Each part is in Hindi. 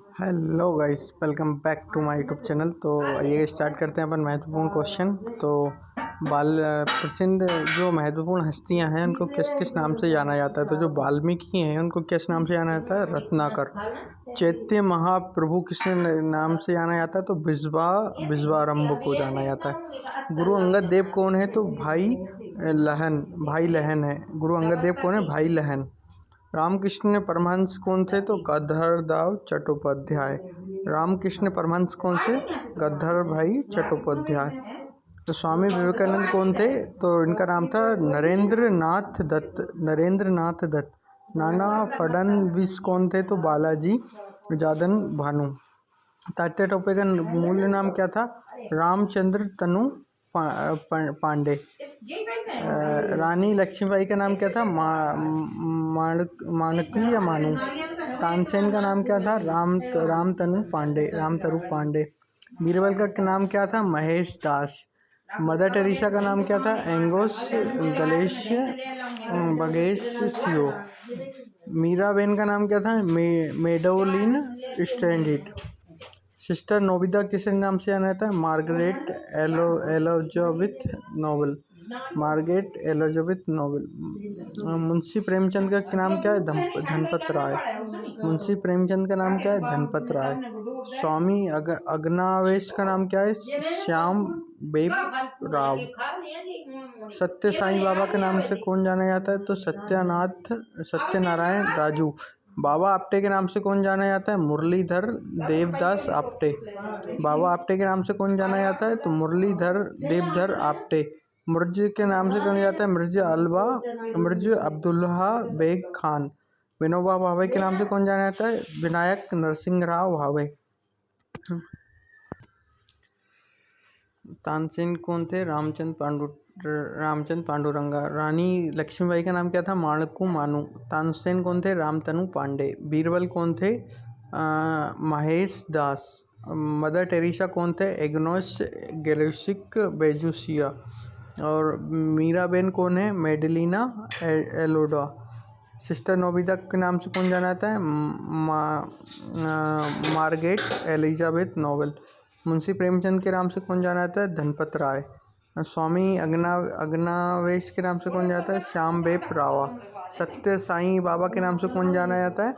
Hello guys, welcome back to my YouTube channel. तो ये स्टार्ट करते हैं अपन महत्वपूर्ण क्वेश्चन। तो प्रसिद्ध जो महत्वपूर्ण हस्तियां हैं उनको किस किस नाम से जाना जाता है? तो जो वाल्मीकि हैं उनको किस नाम से जाना जाता है? रत्नाकर। चैत्य महाप्रभु किस नाम से जाना जाता है? तो बिजवारंभ को जाना जाता है। गुरु अंगद देव कौन है? तो भाई लहन है। गुरु अंगद देव कौन है? भाई लहन। रामकृष्ण परमहंस कौन थे? तो गद्धरदाव चट्टोपाध्याय। रामकृष्ण परमहंस कौन से? गद्धर भाई चट्टोपाध्याय। तो स्वामी विवेकानंद कौन थे? तो इनका नाम था नरेंद्र नाथ दत्त। नाना फडणवीस कौन थे? तो बालाजी जादन भानु। तात्या टोपे का मूल नाम क्या था? रामचंद्र तनु पांडे। रानी लक्ष्मीबाई का नाम क्या था? माणकी या मानू। तानसेन का नाम क्या था? रामतरु पांडे। बीरबल का नाम क्या था? महेश दास। मदर टेरेसा का नाम क्या था? एंगोस बगेश सियो। मीराबेन का नाम क्या था? मेडोलिन स्टैंडिट। सिस्टर नोबिता किस नाम से जाना जाता है? Margaret Elizabeth Noble. Munshi Premchand का नाम क्या है? धनपत राय। मुंशी प्रेमचंद का नाम क्या है? धनपत राय। स्वामी अग्नावेश का नाम क्या है? श्याम बेब राव। सत्य साईं बाबा के नाम से कौन जाना जाता है? तो सत्यनारायण राजू। बाबा आपटे के नाम से कौन जाना जाता है? मुरलीधर देवदास आपटे। बाबा आपटे के नाम से कौन जाना जाता है? तो मुरलीधर देवधर आपटे। मिर्ज के नाम से कौन जाता है? मिर्ज अब्दुल्ला बेग खान। विनोबा भावे के नाम से कौन जाना जाता है? विनायक नरसिंह राव भावे। तानसेन कौन थे? रामचंद पांडुरंगा। रानी लक्ष्मीबाई का नाम क्या था? माणकू मानू। तानसेन कौन थे? रामतनु पांडे। बीरबल कौन थे? महेश दास। मदर टेरेसा कौन थे? एग्नोस गैलोसिक बेजुसिया। और मीराबेन कौन है? मेडलिना एलोडा। सिस्टर नोबिता के नाम से कौन जाना जाता है? Margaret Elizabeth Noble. Munshi Premchand के नाम से कौन जाना जाता है? धनपत राय। स्वामी अग्नावेश के नाम से कौन जाता है? श्याम बेप रावा। सत्य साईं बाबा के नाम से कौन जाना जाता है?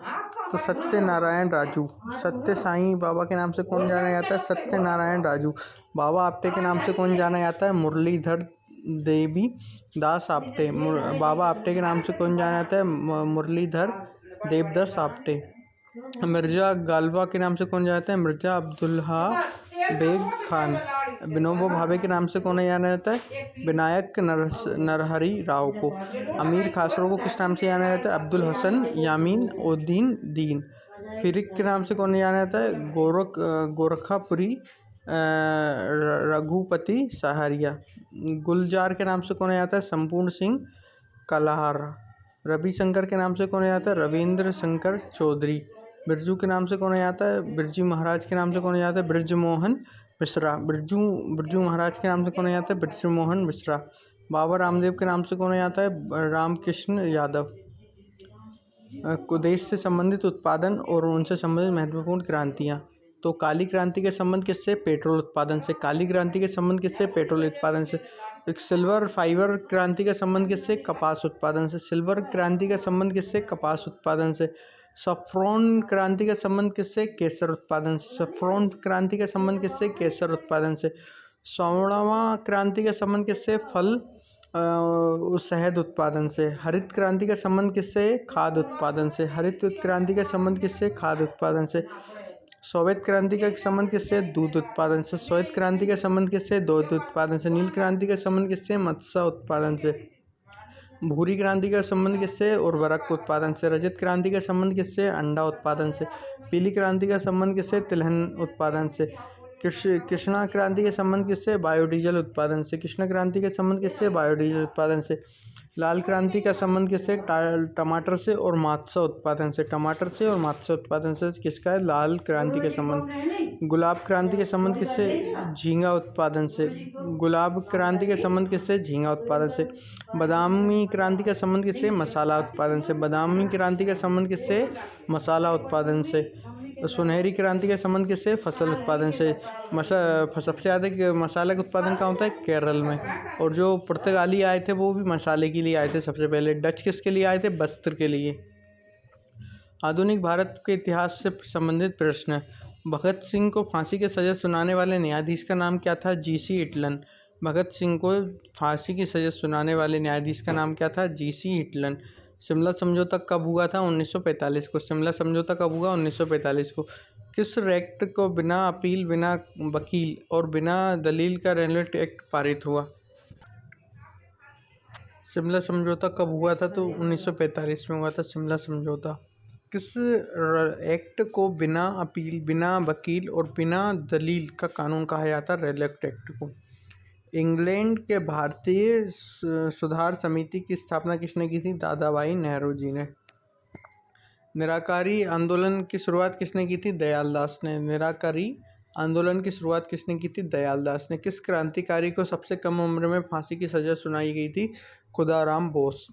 तो सत्यनारायण राजू। सत्य साईं बाबा के नाम से कौन जाना जाता है? सत्यनारायण राजू। बाबा आपटे के नाम से कौन जाना जाता है? मुरलीधर देवी दास आपटे। बाबा आपटे के नाम से कौन जाना जाता है? मुरलीधर देवदास आपटे। मिर्जा गालबा के नाम से कौन जाता है? मिर्जा अब्दुल्ला बेग खान। विनोबा भावे के नाम से कौन जाना जाता है? विनायक नरहरि राव को। अमीर खासरों को किस नाम से जाना जाता है? अब्दुल हसन यामीन उद्दीन दीन। फिरिक के नाम से कौन जाना जाता है? गोरखापुरी रघुपति सहारिया। गुलजार के नाम से कौन जाता है? संपूर्ण सिंह कलाहर। रविशंकर के नाम से कौन जाता है? रविंद्र शंकर चौधरी। बिरजू के नाम से कौन जाता है? बिरजू महाराज के नाम से कौन जाता है? ब्रजमोहन मिश्रा। बिरजू महाराज के नाम से कौन जाता है? ब्रजमोहन मिश्रा। बाबा रामदेव के नाम से कौन जाता है? रामकृष्ण यादव। देश से संबंधित उत्पादन और उनसे संबंधित महत्वपूर्ण क्रांतियाँ। तो काली क्रांति के संबंध किससे? पेट्रोल उत्पादन से। काली क्रांति के संबंध किससे? पेट्रोल उत्पादन से। एक सिल्वर फाइबर क्रांति का संबंध किससे? कपास उत्पादन से। सिल्वर क्रांति का संबंध किससे? कपास उत्पादन से। सफ्रॉन क्रांति का संबंध किससे? केसर उत्पादन से। सफ्रॉन क्रांति का संबंध किससे? केसर उत्पादन से। स्वर्णवा क्रांति का संबंध किससे? शहद उत्पादन से। हरित क्रांति का संबंध किससे? खाद्य उत्पादन से। हरित क्रांति का संबंध किससे? खाद्य उत्पादन से। श्वेत क्रांति का संबंध किससे? दूध उत्पादन से। श्वेत क्रांति का संबंध किससे? दूध उत्पादन से। नील क्रांति का संबंध किससे? मत्स्य उत्पादन से। भूरी क्रांति का संबंध किससे? उर्वरक उत्पादन से। रजत क्रांति का संबंध किससे? अंडा उत्पादन से। पीली क्रांति का संबंध किससे? तिलहन उत्पादन से। कृष्णा क्रांति के संबंध किससे? बायोडीजल उत्पादन से। कृष्ण क्रांति के संबंध किससे? बायोडीजल उत्पादन से। लाल क्रांति का संबंध किससे? टमाटर से और मत्स्य उत्पादन से। टमाटर से और मत्स्य उत्पादन से किसका है? लाल क्रांति का संबंध। गुलाब क्रांति के संबंध किससे? झींगा उत्पादन से। गुलाब क्रांति के संबंध किससे? झींगा उत्पादन से। बादामी क्रांति का संबंध किससे? मसाला उत्पादन से। बादामी क्रांति का संबंध किससे? मसाला उत्पादन से। सुनहरी क्रांति का संबंध किससे? फसल उत्पादन से। सबसे ज़्यादा मसाले का उत्पादन कहाँ होता है? केरल में। और जो पुर्तगाली आए थे वो भी मसाले के लिए आए थे सबसे पहले। डच किसके लिए आए थे? वस्त्र के लिए। आधुनिक भारत के इतिहास से संबंधित प्रश्न। भगत सिंह को फांसी की सज़ा सुनाने वाले न्यायाधीश का नाम क्या था? जीसी हिटलन। भगत सिंह को फांसी की सज़ा सुनाने वाले न्यायाधीश का नाम क्या था? जीसी हिटलन। शिमला समझौता कब हुआ था? 1945 को। शिमला समझौता कब हुआ? 1945 को। किस एक्ट को बिना अपील, बिना वकील और बिना दलील का रेलवे एक्ट पारित हुआ? शिमला समझौता कब हुआ था? तो 1945 में हुआ था शिमला समझौता। किस एक्ट को बिना अपील, बिना वकील और बिना दलील का कानून कहा जाता है? रेलवे एक्ट को। इंग्लैंड के भारतीय सुधार समिति की स्थापना किसने की थी? दादा भाई नेहरू जी ने। निराकारी आंदोलन की शुरुआत किसने की थी? दयालदास ने। निराकारी आंदोलन की शुरुआत किसने की थी? दयालदास ने। किस क्रांतिकारी को सबसे कम उम्र में फांसी की सज़ा सुनाई गई थी? खुदाराम बोस।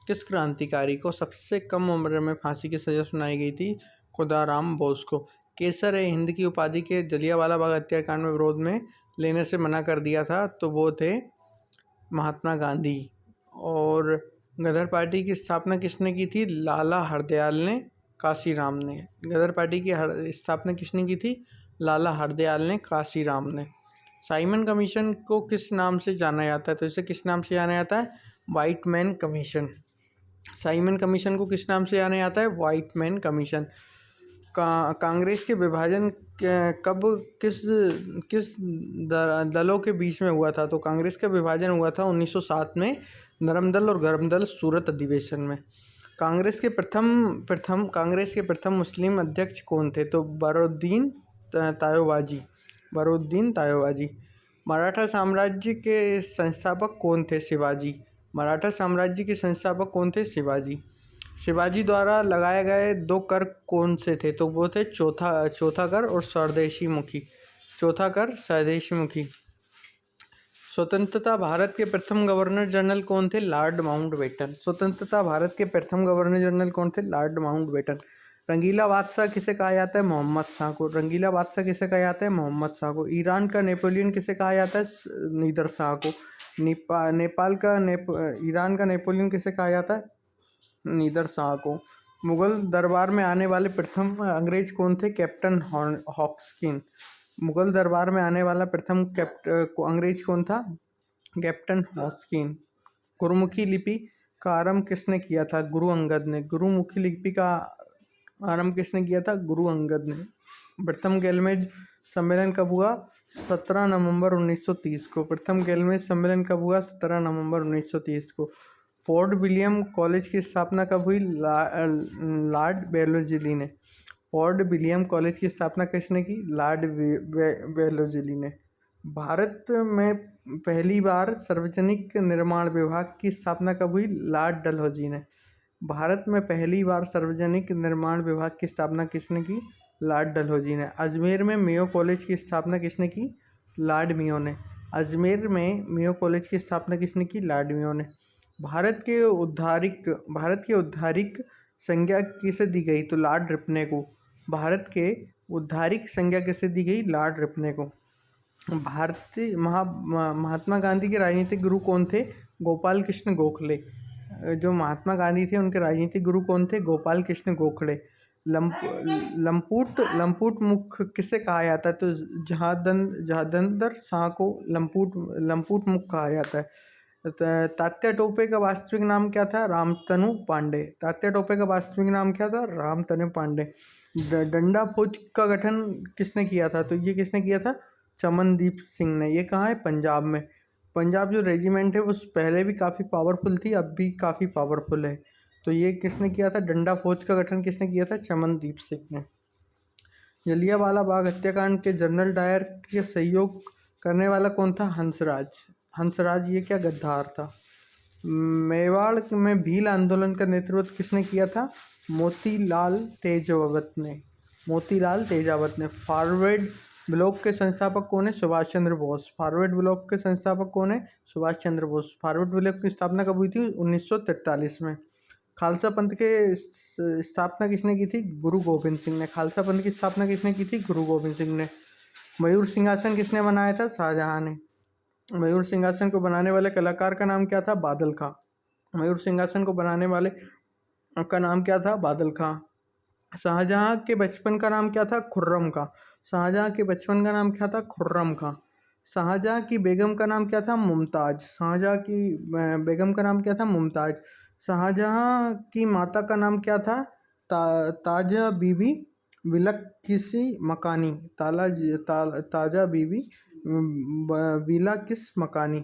किस क्रांतिकारी को सबसे कम उम्र में फांसी की सज़ा सुनाई गई थी? खुदाराम बोस को। केसर ए हिंद की उपाधि के जलियांवाला बाग हत्याकांड में विरोध में लेने से मना कर दिया था तो वो थे महात्मा गांधी। और गदर पार्टी की स्थापना किसने की थी? लाला हरदयाल ने, काशीराम ने। गदर पार्टी की स्थापना किसने की थी? लाला हरदयाल ने, काशीराम ने। साइमन कमीशन को किस नाम से जाना जाता है? तो इसे किस नाम से जाना जाता है? White man commission. Simon commission को किस नाम से जाना जाता है? White man commission. कांग्रेस के विभाजन कब किस किस दलों के बीच में हुआ था? तो कांग्रेस का विभाजन हुआ था 1907 में नरम दल और गर्म दल सूरत अधिवेशन में। कांग्रेस के प्रथम मुस्लिम अध्यक्ष कौन थे? तो बरुद्दीन तायोबाजी। मराठा साम्राज्य के संस्थापक कौन थे? शिवाजी। मराठा साम्राज्य के संस्थापक कौन थे? शिवाजी। शिवाजी द्वारा लगाए गए 2 कर कौन से थे? तो वो थे चौथा कर और स्वदेशी मुखी। चौथा कर, स्वदेशी मुखी। स्वतंत्रता भारत के प्रथम गवर्नर जनरल कौन थे? Lord Mountbatten. स्वतंत्रता भारत के प्रथम गवर्नर जनरल कौन थे? Lord Mountbatten. रंगीला बादशाह किसे कहा जाता है? मोहम्मद शाह को। रंगीला बादशाह किसे कहा जाता है? मोहम्मद शाह को। ईरान का नेपोलियन किसे कहा जाता है? नीदर शाह को। ईरान का नेपोलियन किसे कहा जाता है? नीदर शाह को। मुगल दरबार में आने वाले प्रथम अंग्रेज कौन थे? कैप्टन हॉस्किन। मुगल दरबार में आने वाला प्रथम अंग्रेज कौन था? कैप्टन हॉस्किन। गुरुमुखी लिपि का आरंभ किसने किया था? गुरु अंगद ने। गुरुमुखी लिपि का आरंभ किसने किया था? गुरु अंगद ने। प्रथम गैलमेज सम्मेलन कब हुआ? 17 नवंबर 1930 को। प्रथम गैलमेज सम्मेलन कब हुआ? 17 नवंबर 1930 को। फोर्ट विलियम कॉलेज की स्थापना कब हुई? लॉर्ड वेलोजिली ने। फोर्ट विलियम कॉलेज की स्थापना किसने की? लॉर्ड वेलोजिली ने। भारत में पहली बार सार्वजनिक निर्माण विभाग की स्थापना कब हुई? लॉर्ड डलहौजी ने। भारत में पहली बार सार्वजनिक निर्माण विभाग की स्थापना किसने की? लॉर्ड डलहौजी ने। अजमेर में मेयो कॉलेज की स्थापना किसने की? लॉर्ड मेयो ने। अजमेर में मेयो कॉलेज की स्थापना किसने की? लॉर्ड मेयो ने। भारत के उद्धारिक संज्ञा किसे दी गई? तो लॉर्ड रिपने को। भारत के उद्धारिक संज्ञा किसे दी गई? लॉर्ड रिपने को। महात्मा गांधी के राजनीतिक गुरु कौन थे? गोपाल कृष्ण गोखले। जो महात्मा गांधी थे उनके राजनीतिक गुरु कौन थे? गोपाल कृष्ण गोखले। लंपूट मुख किसे कहा जाता है? तो जहादंदर शाह को लंपूट मुख कहा जाता है। तात्या टोपे का वास्तविक नाम क्या था? रामतनु पांडे। तात्या टोपे का वास्तविक नाम क्या था? रामतनु पांडे। डंडा फौज का गठन किसने किया था? तो ये किसने किया था? चमनदीप सिंह ने। ये कहाँ है? पंजाब में। पंजाब जो रेजिमेंट है वो पहले भी काफ़ी पावरफुल थी, अब भी काफ़ी पावरफुल है। तो ये किसने किया था? डंडा फौज का गठन किसने किया था? चमनदीप सिंह ने। जलियांवाला बाग हत्याकांड के जनरल डायर के सहयोग करने वाला कौन था? हंसराज ये क्या गद्दार था। मेवाड़ में भील आंदोलन का नेतृत्व किसने किया था? मोतीलाल तेजावत ने। फॉरवर्ड ब्लॉक के संस्थापक कौन है? सुभाष चंद्र बोस। फॉरवर्ड ब्लॉक के संस्थापक कौन है? सुभाष चंद्र बोस। फॉरवर्ड ब्लॉक की स्थापना कब हुई थी? 1943 में। खालसा पंथ के स्थापना किसने की थी? गुरु गोविंद सिंह ने। खालसा पंथ की स्थापना किसने की थी? गुरु गोविंद सिंह ने। मयूर सिंहासन किसने बनाया था? शाहजहां ने। मयूर सिंहासन को बनाने वाले कलाकार का नाम क्या था? बादल खां। मयूर सिंहासन को बनाने वाले का नाम क्या था? बादल खां। शाहजहां के बचपन का नाम क्या था? खुर्रम का। शाहजहां के बचपन का नाम क्या था? खुर्रम का। शाहजहां की बेगम का नाम क्या था? मुमताज। शाहजहां की बेगम का नाम क्या था? मुमताज। शाहजहां की माता का नाम क्या था? ताजा बीबी बिलकिस मकानी। ताजा बीबी बिलकिस मकानी।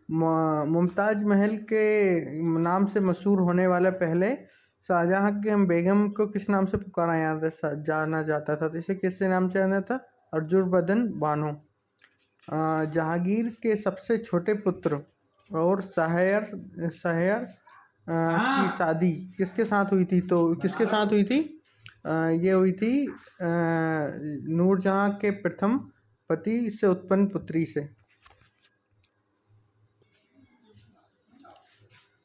मुमताज महल के नाम से मशहूर होने वाला पहले शाहजहां के बेगम को किस नाम से पुकारा जाना जाता था? तो इसे किसके नाम से जाना था? अर्जुबदन बानो। जहांगीर के सबसे छोटे पुत्र और शहर शहर की शादी किसके साथ हुई थी? तो किसके साथ हुई थी? ये हुई थी नूरजहां के प्रथम पति से उत्पन्न पुत्री से।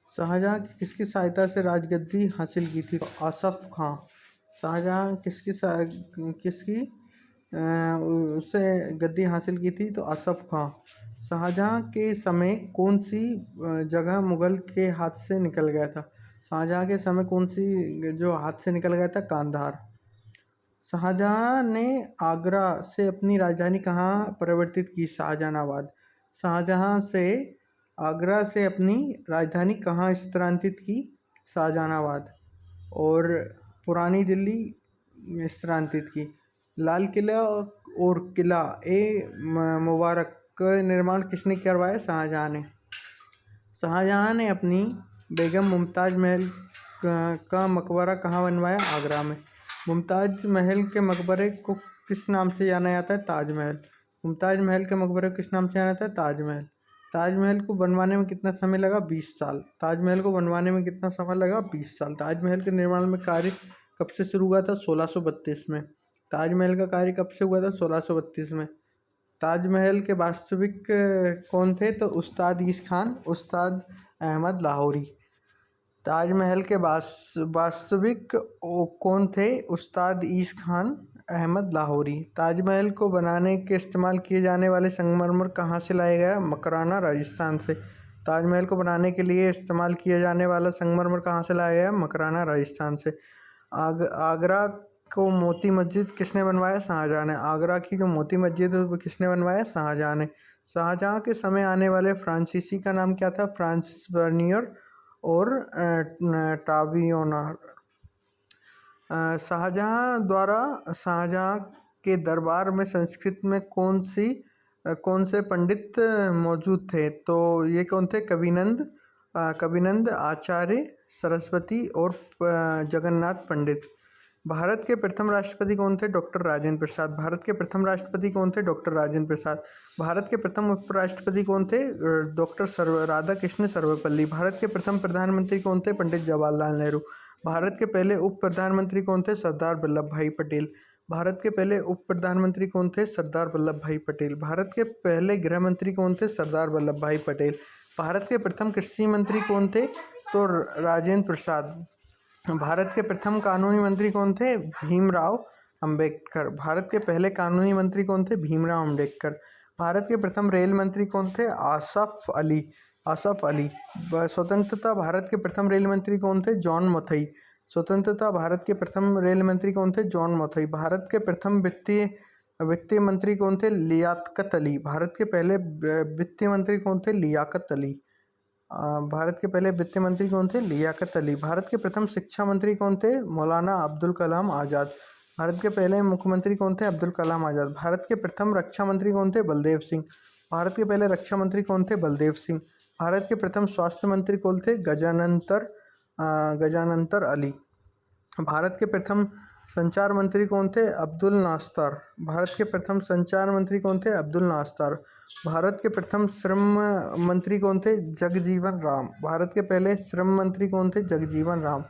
शाहजहां की किसकी सहायता से राजगद्दी हासिल की थी? आसफ खां। शाहजहां किसकी उससे गद्दी हासिल की थी? तो आसफ खां। शाहजहां के समय कौन सी जगह मुगल के हाथ से निकल गया था? शाहजहां के समय कौन सी जो हाथ से निकल गया था? कांधार। शाहजहां ने आगरा से अपनी राजधानी कहाँ परिवर्तित की? शाहजहानाबाद। शाहजहां से आगरा से अपनी राजधानी कहाँ स्थानांतरित की? शाहजहानाबाद। और पुरानी दिल्ली स्थानांतरित की। लाल किला और किला मुबारक का निर्माण किसने करवाया? शाहजहां ने। शाहजहां ने अपनी बेगम मुमताज महल का मकबरा कहाँ बनवाया? आगरा में। मुमताज महल के मकबरे को किस नाम से जाना जाता है? ताजमहल। मुमताज महल के मकबरे को किस नाम से जाना जाता है? ताजमहल। ताजमहल को बनवाने में कितना समय लगा? 20 साल। ताजमहल को बनवाने में कितना समय लगा? 20 साल। ताजमहल के निर्माण में कार्य कब से शुरू हुआ था? 1632 में। ताजमहल का कार्य कब से हुआ था? 1632 में। ताजमहल के वास्तविक कौन थे? तो उस्ताद ईस खान, उस्ताद अहमद लाहौरी। ताजमहल के वास्तविक कौन थे? उस्ताद ईस खान, अहमद लाहौरी। ताजमहल को बनाने के इस्तेमाल किए जाने वाले संगमरमर कहाँ से लाया गया? मकराना, राजस्थान से। ताजमहल को बनाने के लिए इस्तेमाल किया जाने वाला संगमरमर कहाँ से लाया गया? मकराना, राजस्थान से। आगरा को मोती मस्जिद किसने बनवाया? शाहजहां ने। आगरा की जो मोती मस्जिद है वो किसने बनवाया? शाहजहां ने। शाहजहां के समय आने वाले फ्रांसीसी का नाम क्या था? फ्रांसिस बर्नियर और टावियोनार। शाहजहां के दरबार में संस्कृत में कौन से पंडित मौजूद थे? तो ये कौन थे? कविनंद, आचार्य सरस्वती और जगन्नाथ पंडित। भारत के प्रथम राष्ट्रपति कौन थे? डॉक्टर राजेंद्र प्रसाद। भारत के प्रथम राष्ट्रपति कौन थे? डॉक्टर राजेंद्र प्रसाद। भारत के प्रथम उपराष्ट्रपति कौन थे? डॉक्टर राधाकृष्ण सर्वपल्ली। भारत के प्रथम प्रधानमंत्री कौन थे? पंडित जवाहरलाल नेहरू। भारत के पहले उप प्रधानमंत्री कौन थे? सरदार वल्लभ भाई पटेल। भारत के पहले उप प्रधानमंत्री कौन थे? सरदार वल्लभ भाई पटेल। भारत के पहले गृह मंत्री कौन थे? सरदार वल्लभ भाई पटेल। भारत के प्रथम कृषि मंत्री कौन थे? तो राजेंद्र प्रसाद। भारत के प्रथम कानूनी मंत्री कौन थे? भीमराव अंबेडकर। भारत के पहले कानूनी मंत्री कौन थे? भीमराव अंबेडकर। भारत के प्रथम रेल मंत्री कौन थे? आसफ अली। स्वतंत्रता भारत के प्रथम रेल मंत्री कौन थे? जॉन मथई। स्वतंत्रता भारत के प्रथम रेल मंत्री कौन थे? जॉन मथई। भारत के प्रथम वित्तीय मंत्री कौन थे? लियाकत अली। भारत के पहले वित्तीय मंत्री कौन थे? लियाकत अली। भारत के पहले वित्त मंत्री कौन थे? लियाकत अली। भारत के प्रथम शिक्षा मंत्री कौन थे? मौलाना अब्दुल कलाम आज़ाद। भारत के पहले मुख्यमंत्री कौन थे? अब्दुल कलाम आज़ाद। भारत के प्रथम रक्षा मंत्री कौन थे? बलदेव सिंह। भारत के पहले रक्षा मंत्री कौन थे? बलदेव सिंह। भारत के प्रथम स्वास्थ्य मंत्री कौन थे? गजानंतर अली। भारत के प्रथम संचार मंत्री कौन थे? अब्दुल नास्तार। भारत के प्रथम संचार मंत्री कौन थे? अब्दुल नास्तार। भारत के प्रथम श्रम मंत्री कौन थे? जगजीवन राम। भारत के पहले श्रम मंत्री कौन थे? जगजीवन राम।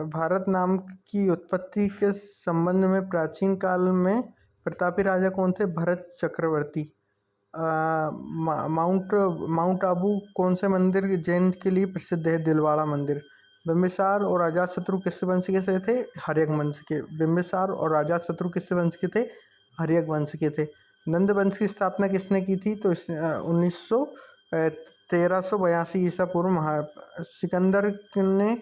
भारत नाम की उत्पत्ति के संबंध में प्राचीन काल में प्रतापी राजा कौन थे? भरत चक्रवर्ती। माउंट माउंट आबू कौन से मंदिर जैन के लिए प्रसिद्ध है? दिलवाड़ा मंदिर। बिम्बिसार और अजातशत्रु किस वंश के से थे? हर्यक वंश के। बिम्बिसार और अजातशत्रु किस वंश के थे? हर्यक वंश के थे। नंद वंश की स्थापना किसने की थी? तो 1382 ईसा पूर्व सिकंदर ने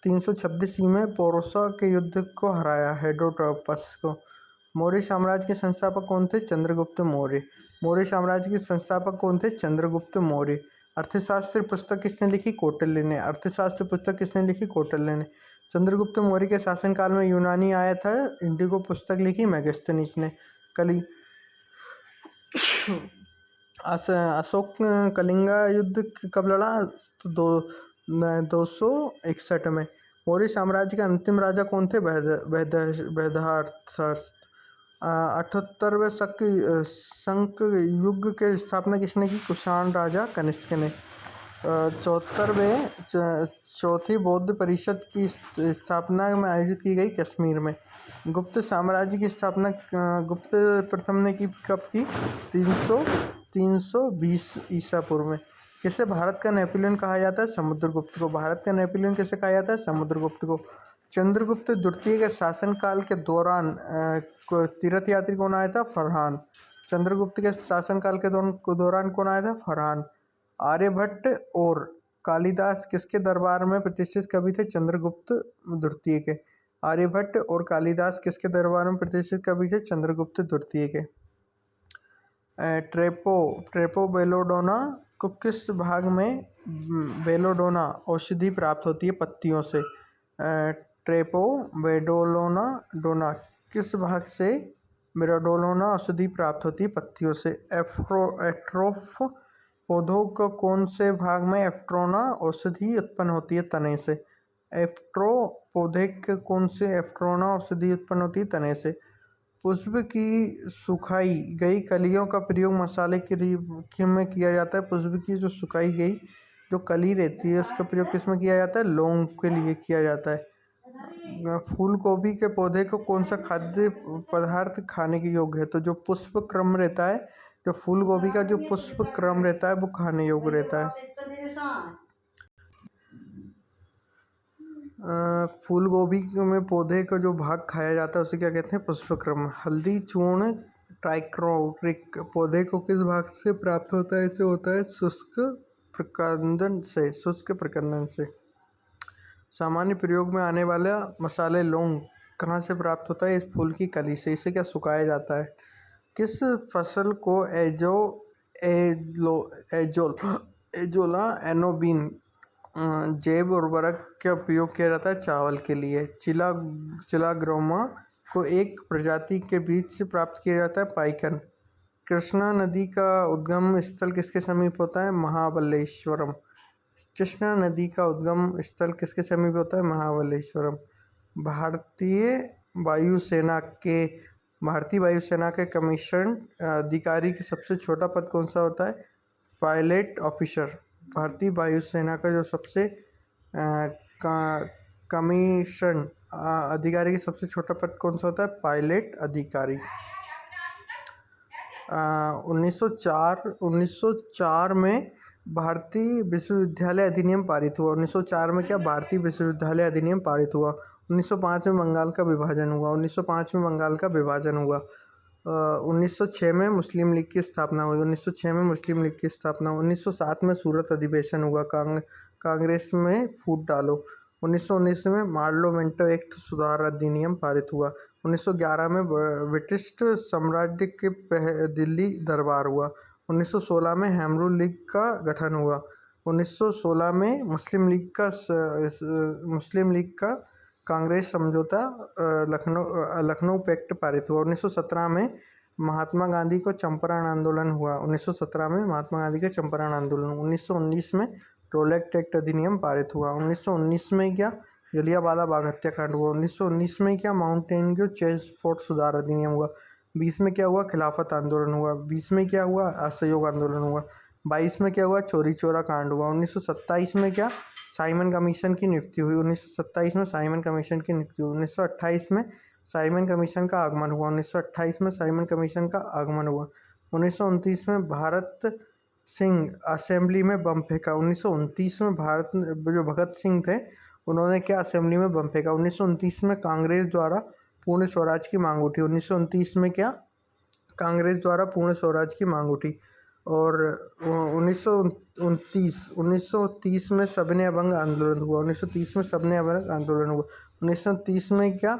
326 में पोरोसा के युद्ध को हराया हेरोडोटस को। मौर्य साम्राज्य के संस्थापक कौन थे? चंद्रगुप्त मौर्य। मौर्य साम्राज्य के संस्थापक कौन थे? चंद्रगुप्त मौर्य। अर्थशास्त्र पुस्तक किसने लिखी? कौटिल्य ने। अर्थशास्त्र पुस्तक किसने लिखी? कौटिल्य ने। चंद्रगुप्त मौर्य के शासनकाल में यूनानी आया था इंडिगो पुस्तक लिखी मेगास्थनीज ने। कली अशोक कलिंगा युद्ध कब लड़ा? तो 261 में। मौर्य साम्राज्य के अंतिम राजा कौन थे? बृहदारथर्ष। 78वें शंख युग की स्थापना किसने की? कुषाण राजा कनिष्क ने। 74वें चौथी बौद्ध परिषद की स्थापना में आयोजित की गई कश्मीर में। गुप्त साम्राज्य की स्थापना गुप्त प्रथम ने की कब की? 320 ईसा पूर्व में। किसे भारत का नेपोलियन कहा जाता है? समुद्रगुप्त को। भारत का नेपोलियन किसे कहा जाता है? समुद्रगुप्त को। चंद्रगुप्त द्वितीय के शासनकाल के दौरान तीर्थ यात्री कौन आया था? फरहान। चंद्रगुप्त के शासनकाल के दौरान कौन आया था? फरहान। आर्यभट्ट और कालिदास किसके दरबार में प्रतिष्ठित कवि थे? चंद्रगुप्त द्वितीय के। आर्यभट्ट और कालिदास किसके दरबार में प्रतिष्ठित कवि थे? चंद्रगुप्त द्वितीय के। ट्रेपो बेलोडोना को किस भाग में बेलोडोना औषधि प्राप्त होती है? पत्तियों से। ट्रेपो बेडोलोना किस भाग से बेलोडोना औषधि प्राप्त होती है? पत्तियों से। एट्रोफ पौधों को कौन से भाग में एफ्ट्रोना औषधि उत्पन्न होती है? तने से। एफ्ट्रो पौधे के कौन से एफ्ट्रोना औषधि उत्पन्न होती है? तने से। पुष्प की सुखाई गई कलियों का प्रयोग मसाले के में किया जाता है। पुष्प की जो सुखाई गई जो कली रहती है उसका प्रयोग किस में किया जाता है? लौंग के लिए किया जाता है। फूल गोभी के पौधे को कौन सा खाद्य पदार्थ खाने के योग्य है? तो जो पुष्प क्रम रहता है, जो फूल गोभी का जो पुष्प क्रम रहता है वो खाने योग्य रहता है। फूल गोभी में पौधे का जो भाग खाया जाता है उसे क्या कहते हैं? पुष्पक्रम। हल्दी चूर्ण ट्राइक्रोट्रिक पौधे को किस भाग से प्राप्त होता है? इसे होता है शुष्क प्रकंदन से। सामान्य प्रयोग में आने वाला मसाले लौंग कहाँ से प्राप्त होता है? इस फूल की कली से। इसे क्या सुखाया जाता है? किस फसल को एजोला एनोबिन जैव उर्वरक का उपयोग किया जाता है? चावल के लिए। चिलाग्रामा को एक प्रजाति के बीज से प्राप्त किया जाता है? पाइकन। कृष्णा नदी का उद्गम स्थल किसके समीप होता है? महाबलेश्वरम। कृष्णा नदी का उद्गम स्थल किसके समीप होता है? महाबलेश्वरम। भारतीय वायुसेना के कमीशन अधिकारी का सबसे छोटा पद कौन सा होता है? Pilot officer. भारतीय वायुसेना का जो सबसे कमीशन अधिकारी का सबसे छोटा पद कौन सा होता है? पायलट अधिकारी। 1904 में भारतीय विश्वविद्यालय अधिनियम पारित हुआ। 1904 में क्या? भारतीय विश्वविद्यालय अधिनियम पारित हुआ। 1905 में बंगाल का विभाजन हुआ। 1905 में बंगाल का विभाजन हुआ। 1906 में मुस्लिम लीग की स्थापना हुई। 1906 में मुस्लिम लीग की स्थापना हुई। 1907 में सूरत अधिवेशन हुआ। कांग्रेस में फूट डालो। 1919 में पार्लियामेंट एक्ट सुधार अधिनियम पारित हुआ। 1911 में ब्रिटिश साम्राज्य के दिल्ली दरबार हुआ। 1916 में हेमरू लीग का गठन हुआ। 1916 में मुस्लिम लीग का कांग्रेस समझौता लखनऊ पैक्ट पारित हुआ। 1917 में महात्मा गांधी को चंपारण आंदोलन हुआ। 1917 में महात्मा गांधी का चंपारण आंदोलन। 1919 में रोलेक्ट एक्ट अधिनियम पारित हुआ। 1919 में क्या? जलियांवाला बाग हत्याकांड हुआ। 1919 में क्या? माउंटेन्यू चेस फोर्ट सुधार अधिनियम हुआ। 20 में क्या हुआ? खिलाफत आंदोलन हुआ। 20 में क्या हुआ? असहयोग आंदोलन हुआ। 22 में क्या हुआ? चोरी चोरा कांड हुआ। 1927 में क्या? साइमन कमीशन की नियुक्ति हुई। 1927 में साइमन कमीशन की नियुक्ति हुई। 1928 में साइमन कमीशन का आगमन हुआ। 1928 में साइमन कमीशन का आगमन हुआ। 1929 में भारत सिंह असेंबली में बम फेंका। 1929 में भारत जो भगत सिंह थे उन्होंने क्या असेंबली में बम फेंका। 1929 में कांग्रेस द्वारा पूर्ण स्वराज की मांग उठी। 1929 में क्या कांग्रेस द्वारा पूर्ण स्वराज की मांग उठी। और 1930 में सबने अभंग आंदोलन हुआ। 1930 में सबने अभंग आंदोलन हुआ। 1930 में क्या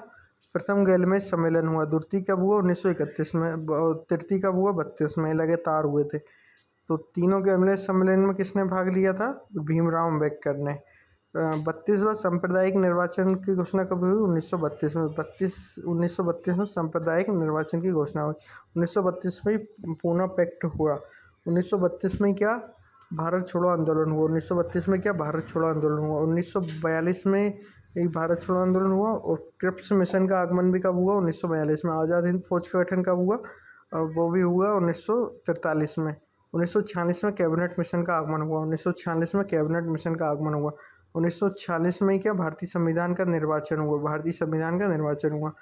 प्रथम गैलमेज सम्मेलन हुआ। द्वितीय कब हुआ? 1931 में। तृतीय कब हुआ? 32 में। लगातार हुए थे। तो तीनों गैलमेज सम्मेलन में किसने भाग लिया था? भीमराव अम्बेडकर ने। 32वां सांप्रदायिक निर्वाचन की घोषणा कब हुई? 1932 में। 1932 में सांप्रदायिक निर्वाचन की घोषणा हुई। 1932 में पूना पैक्ट हुआ। 1932 में क्या भारत छोड़ो आंदोलन हुआ। 1932 में क्या भारत छोड़ो आंदोलन हुआ। 1942 में एक भारत छोड़ो आंदोलन हुआ। और क्रिप्स मिशन का आगमन भी कब हुआ? 1942 में। आज़ाद हिंद फौज का गठन कब हुआ? वो भी हुआ 1943 में। 1946 में कैबिनेट मिशन का आगमन हुआ। 1946 में कैबिनेट मिशन का आगमन हुआ। 1946 में क्या भारतीय संविधान का निर्वाचन हुआ। भारतीय संविधान का निर्वाचन हुआ।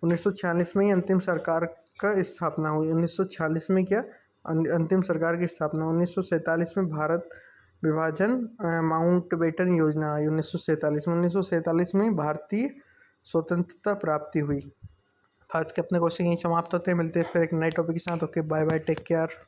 1946 में ही अंतिम सरकार का स्थापना हुई। 1946 में क्या अंतिम सरकार की स्थापना। 1947 में भारत विभाजन माउंटबेटन योजना आई। 1947 में। 1947 में भारतीय स्वतंत्रता प्राप्ति हुई। तो आज के अपने क्वेश्चन यहीं समाप्त होते हैं। मिलते हैं फिर एक नए टॉपिक के साथ। Okay, bye bye, take care.